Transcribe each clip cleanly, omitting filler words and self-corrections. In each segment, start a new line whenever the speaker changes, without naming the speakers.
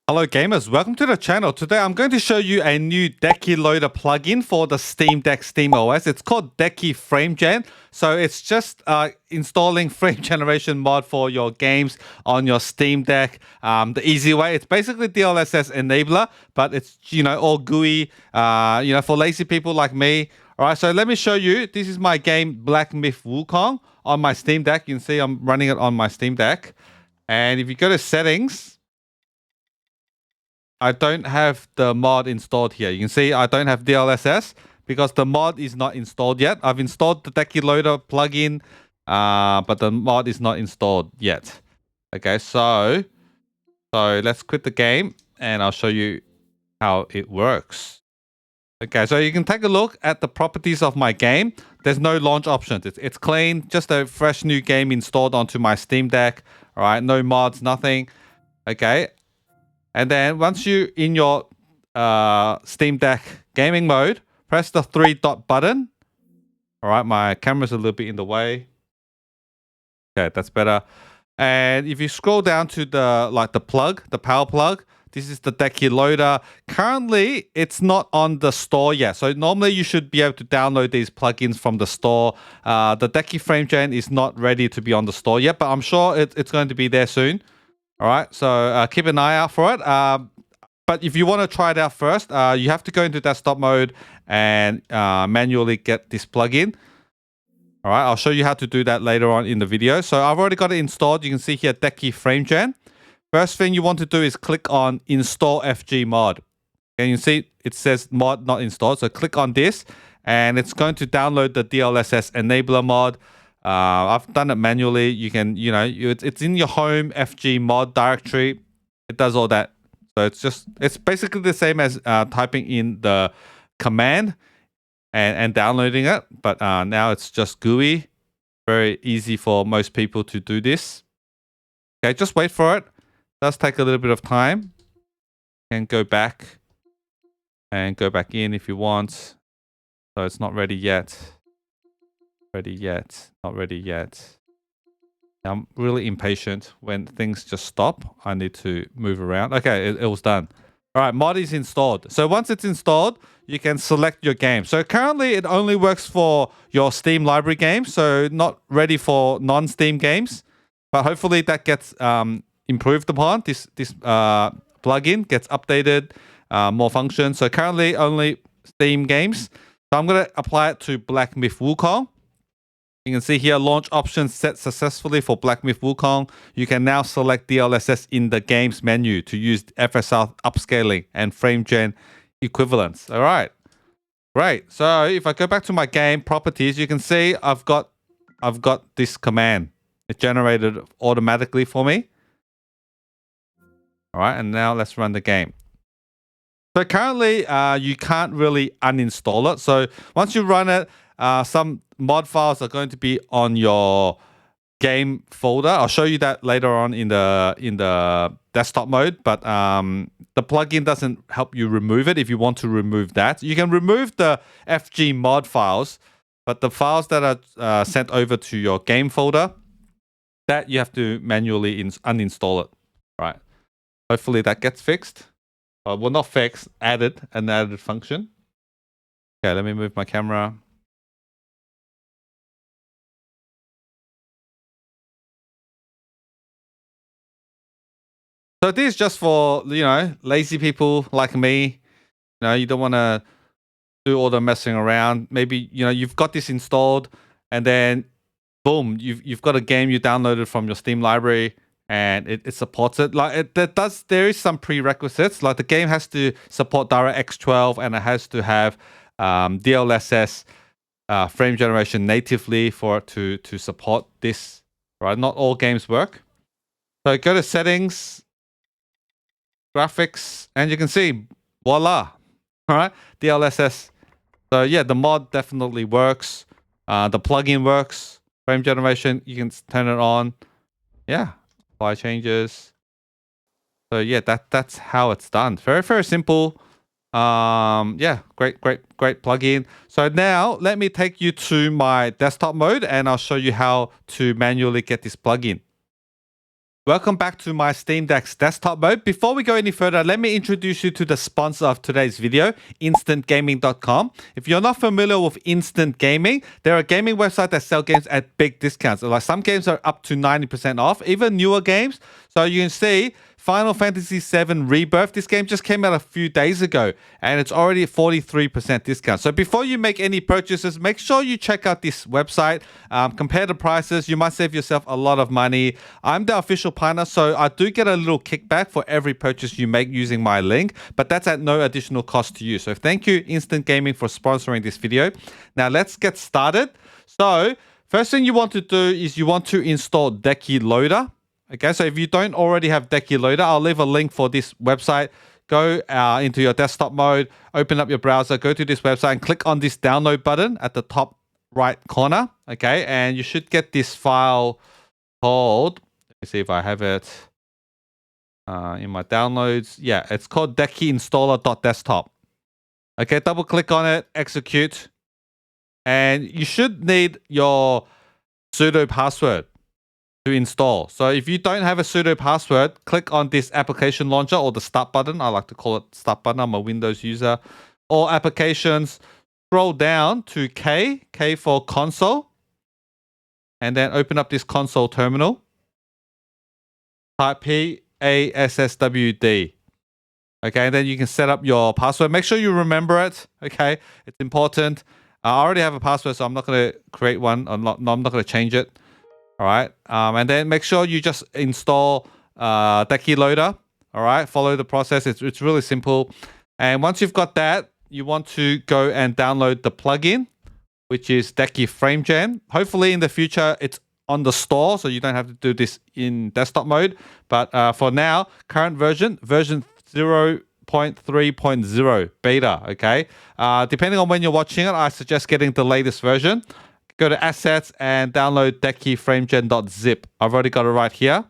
Hello gamers, welcome to the channel. Today I'm going to show you a new Decky Loader plugin for the Steam Deck SteamOS. It's called Decky-Framegen. So it's just installing frame generation mod for your games on your Steam Deck. The easy way, it's basically DLSS enabler, but it's all GUI, for lazy people like me. All right, so let me show you. This is my game Black Myth Wukong on my Steam Deck. You can see I'm running it on my Steam Deck. And if you go to settings, I don't have the mod installed here. You can see I don't have DLSS because the mod is not installed yet. I've installed the Decky Loader plugin, but the mod is not installed yet. Okay, so let's quit the game and I'll show you how it works. Okay, so you can take a look at the properties of my game. There's no launch options. It's clean, just a fresh new game installed onto my Steam Deck. All right, no mods, nothing. Okay. And then once you're in your Steam Deck gaming mode, press the 3-dot button. All right, my camera's a little bit in the way. Okay, that's better. And if you scroll down to the power plug, this is the Decky Loader. Currently, it's not on the store yet. So normally you should be able to download these plugins from the store. The Decky-Framegen is not ready to be on the store yet, but I'm sure it's going to be there soon. All right, so keep an eye out for it. But if you want to try it out first, you have to go into desktop mode and manually get this plugin. All right, I'll show you how to do that later on in the video. So I've already got it installed. You can see here Decky-Framegen. First thing you want to do is click on Install FG Mod. And you can see it says mod not installed. So click on this and it's going to download the DLSS enabler mod. I've done it manually. You can, it's in your home FG mod directory. It does all that. So it's basically the same as typing in the command and downloading it. But now it's just GUI. Very easy for most people to do this. Okay, just wait for it. It does take a little bit of time. You can go back and go back in if you want. So it's not ready yet. Not ready yet. I'm really impatient when things just stop. I need to move around. Okay, it was done. All right, mod is installed. So once it's installed, you can select your game. So currently it only works for your Steam library games, so not ready for non-Steam games. But hopefully that gets improved upon. This plugin gets updated, more functions. So currently only Steam games. So I'm going to apply it to Black Myth Wukong. You can see here, launch options set successfully for Black Myth Wukong. You can now select DLSS in the games menu to use FSR upscaling and FrameGen equivalents. All right, great. So if I go back to my game properties, you can see I've got this command. It generated automatically for me. All right, and now let's run the game. So currently, you can't really uninstall it. So once you run it, some mod files are going to be on your game folder. I'll show you that later on in the desktop mode, but the plugin doesn't help you remove it if you want to remove that. You can remove the FG mod files, but the files that are sent over to your game folder, that you have to manually uninstall it. All right. Hopefully that gets fixed. Well, not fixed, an added function. Okay, let me move my camera. So this is just for, lazy people like me. You don't want to do all the messing around. Maybe, you've got this installed and then boom, you've got a game you downloaded from your Steam library and it supports it. There is some prerequisites. Like the game has to support DirectX 12 and it has to have DLSS frame generation natively for it to support this. Right? Not all games work. So go to settings, graphics, and you can see, voila. All right, DLSS. So yeah, the mod definitely works. The plugin works. Frame generation, you can turn it on. Yeah, apply changes. So yeah, that's how it's done. Very, very simple. Yeah, great plugin. So now let me take you to my desktop mode and I'll show you how to manually get this plugin. Welcome back to my Steam Deck's desktop mode. Before we go any further, let me introduce you to the sponsor of today's video, instantgaming.com. If you're not familiar with Instant Gaming, they're a gaming website that sells games at big discounts. Like some games are up to 90% off, even newer games. So you can see Final Fantasy VII Rebirth. This game just came out a few days ago and it's already at 43% discount. So before you make any purchases, make sure you check out this website, compare the prices. You might save yourself a lot of money. I'm the official partner, so I do get a little kickback for every purchase you make using my link, but that's at no additional cost to you. So thank you, Instant Gaming, for sponsoring this video. Now let's get started. So first thing you want to do is you want to install Decky Loader. Okay, so if you don't already have Decky Loader, I'll leave a link for this website. Go into your desktop mode, open up your browser, go to this website and click on this download button at the top right corner. Okay, and you should get this file called, let me see if I have it in my downloads. Yeah, it's called Decky-installer.desktop. Okay, double click on it, execute, and you should need your sudo password to install. So if you don't have a sudo password, click on this application launcher or the start button. I like to call it start button. I'm a Windows user. All applications, scroll down to K for console, and then open up this console terminal. Type PASSWD. Okay, and then you can set up your password. Make sure you remember it. Okay, it's important. I already have a password, so I'm not going to create one. I'm not going to change it. All right, and then make sure you just install Decky Loader. All right, follow the process. It's really simple. And once you've got that, you want to go and download the plugin, which is Decky-Framegen. Hopefully in the future it's on the store, so you don't have to do this in desktop mode. But for now, current version 0.3.0 beta. Okay, depending on when you're watching it, I suggest getting the latest version. Go to assets and download Decky-Framegen.zip. I've already got it right here.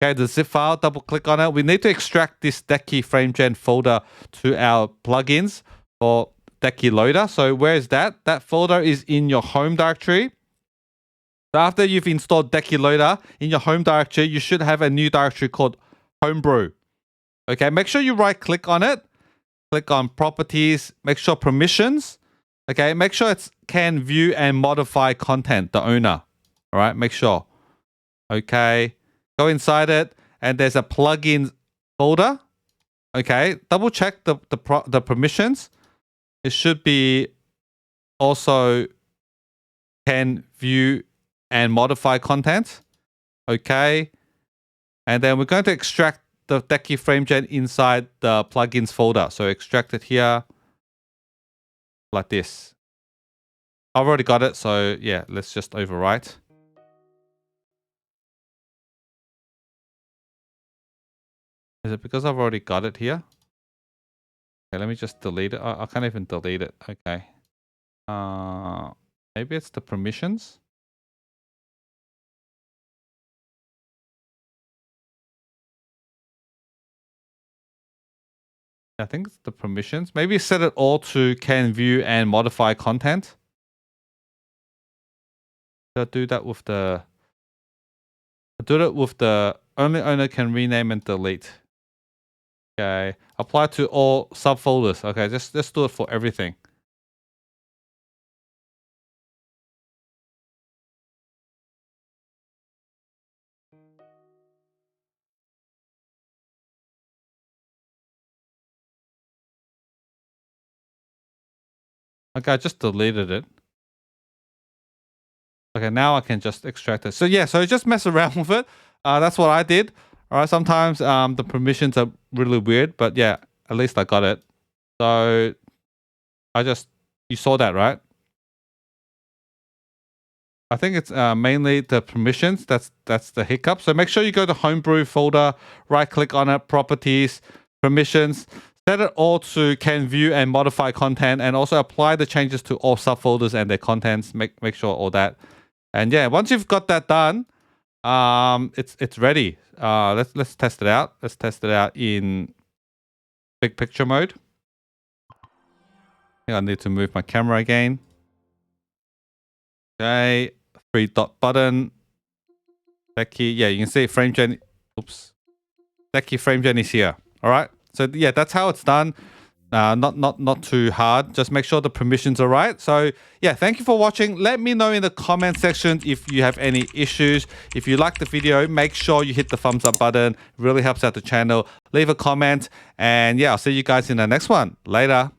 Okay, the zip file, double click on it. We need to extract this Decky-Framegen folder to our plugins for Decky Loader. So where is that? That folder is in your home directory. So after you've installed Decky Loader in your home directory, you should have a new directory called Homebrew. Okay, make sure you right click on it. Click on properties, make sure permissions. Okay, make sure it's can view and modify content, the owner. All right, make sure. Okay, go inside it and there's a plugin folder. Okay, double check the permissions. It should be also can view and modify content. Okay, and then we're going to extract the Decky-Framegen inside the plugins folder. So extract it here. Like this. I've already got it, so yeah, let's just overwrite. Is it because I've already got it here? Okay, let me just delete it. I can't even delete it. Okay. Maybe it's the permissions. I think it's the permissions. Maybe set it all to can view and modify content. I'll do that with the... I'll do that with the only owner can rename and delete. Okay. Apply to all subfolders. Okay, just let's do it for everything. Okay, I just deleted it. Okay, now I can just extract it. So yeah, so just mess around with it. That's what I did. All right, sometimes the permissions are really weird, but yeah, at least I got it. So you saw that, right? I think it's mainly the permissions. That's the hiccup. So make sure you go to Homebrew folder, right click on it, properties, permissions. Set it all to can view and modify content, and also apply the changes to all subfolders and their contents. Make sure all that. And yeah, once you've got that done, it's ready. Let's test it out. Let's test it out in big picture mode. I think I need to move my camera again. Okay, 3 dot button. Decky, yeah, you can see Framegen Oops. Decky-Framegen is here. All right. So yeah, that's how it's done. Not too hard. Just make sure the permissions are right. So yeah, thank you for watching. Let me know in the comment section if you have any issues. If you like the video, make sure you hit the thumbs up button. It really helps out the channel. Leave a comment. And yeah, I'll see you guys in the next one. Later.